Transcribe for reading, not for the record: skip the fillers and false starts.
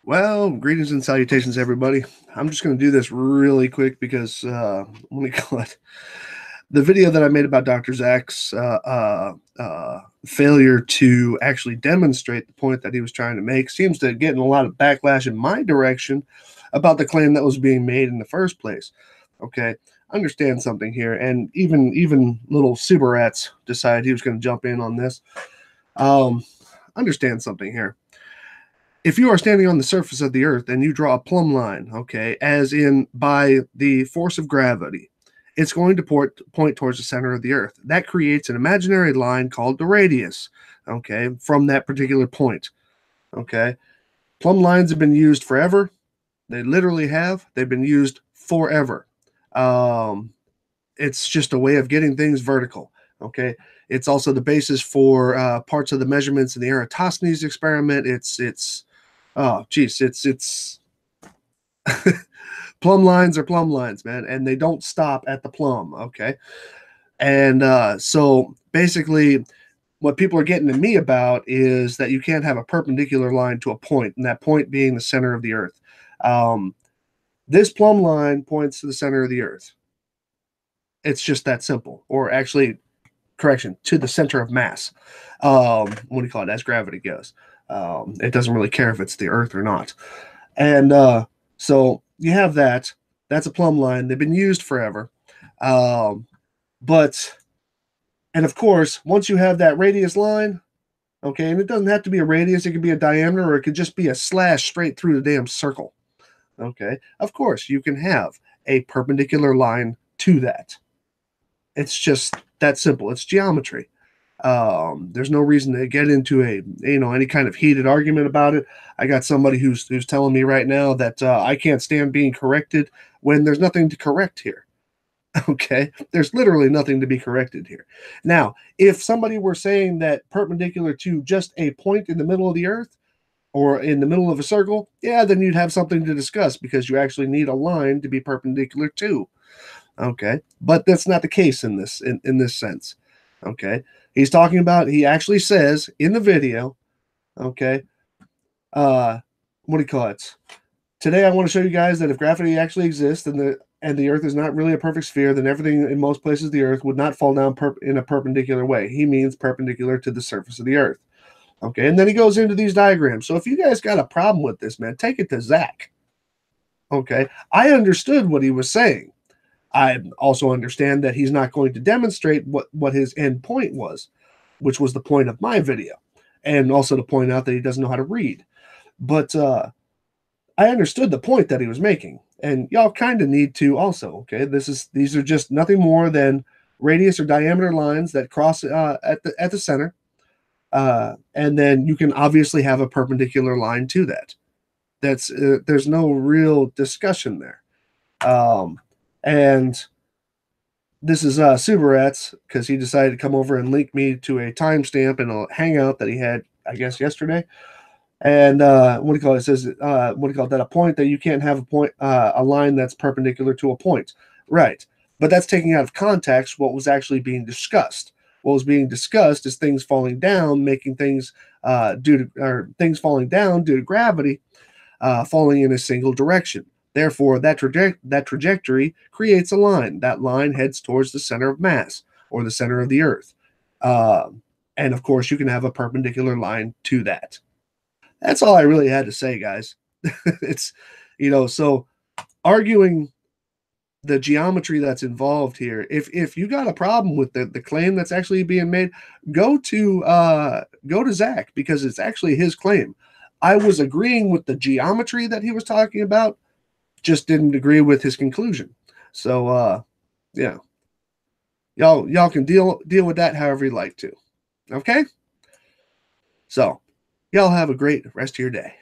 Well, greetings and salutations, everybody. I'm just going to do this really quick because let me call it the video that I made about Dr. Zach's failure to actually demonstrate the point that he was trying to make seems to get a lot of backlash in my direction about the claim that was being made in the first place. Okay, understand something here, and even little Subarats decided he was going to jump in on this. Understand something here. If you are standing on the surface of the earth and you draw a plumb line, okay, as in by the force of gravity, it's going to point towards the center of the earth. That creates an imaginary line called the radius, okay, from that particular point, okay. Plumb lines have been used forever. They literally have. They've been used forever. Um, it's just a way of getting things vertical, okay. It's also the basis for parts of the measurements in the Eratosthenes experiment. It's Oh, geez, it's plumb lines are plumb lines, man, and they don't stop at the plumb. Okay, and so basically, what people are getting to me about is that you can't have a perpendicular line to a point, and that point being the center of the Earth. Um, this plumb line points to the center of the Earth. It's just that simple, or actually, correction, to the center of mass. What do you call it? As gravity goes, it doesn't really care if it's the Earth or not. And so you have that. That's a plumb line. They've been used forever. Um, but, and of course, once you have that radius line, okay, and it doesn't have to be a radius, it could be a diameter, or it could just be a slash straight through the damn circle. Okay, of course, you can have a perpendicular line to that. It's just that simple. It's geometry. There's no reason to get into any kind of heated argument about it. I got somebody who's telling me right now that I can't stand being corrected when there's nothing to correct here. Okay, there's literally nothing to be corrected here. Now, if somebody were saying that perpendicular to just a point in the middle of the earth or in the middle of a circle, yeah, then you'd have something to discuss because you actually need a line to be perpendicular to. Okay, but that's not the case in this sense. Okay, he's talking about, he actually says in the video, okay, what do you call it? Today I want to show you guys that if gravity actually exists and the earth is not really a perfect sphere, then everything in most places of the earth would not fall down in a perpendicular way. He means perpendicular to the surface of the earth. Okay, and then he goes into these diagrams. So if you guys got a problem with this, man, take it to Zach. Okay, I understood what he was saying. I also understand that he's not going to demonstrate what his end point was, which was the point of my video, and also to point out that he doesn't know how to read. But I understood the point that he was making, and y'all kind of need to also. Okay, these are just nothing more than radius or diameter lines that cross at the center, and then you can obviously have a perpendicular line to that. There's no real discussion there. And this is Subarats because he decided to come over and link me to a timestamp in a hangout that he had, I guess, yesterday. And what do you call it? It says, what do you call it? That a point that you can't have a line that's perpendicular to a point. Right. But that's taking out of context what was actually being discussed. What was being discussed is things falling down, making things things falling down due to gravity, falling in a single direction. Therefore, that trajectory creates a line. That line heads towards the center of mass or the center of the earth. And of course, you can have a perpendicular line to that. That's all I really had to say, guys. It's, so arguing the geometry that's involved here. If you got a problem with the claim that's actually being made, go to Zach because it's actually his claim. I was agreeing with the geometry that he was talking about, just didn't agree with his conclusion. So yeah. Y'all can deal with that however you like to. Okay? So, y'all have a great rest of your day.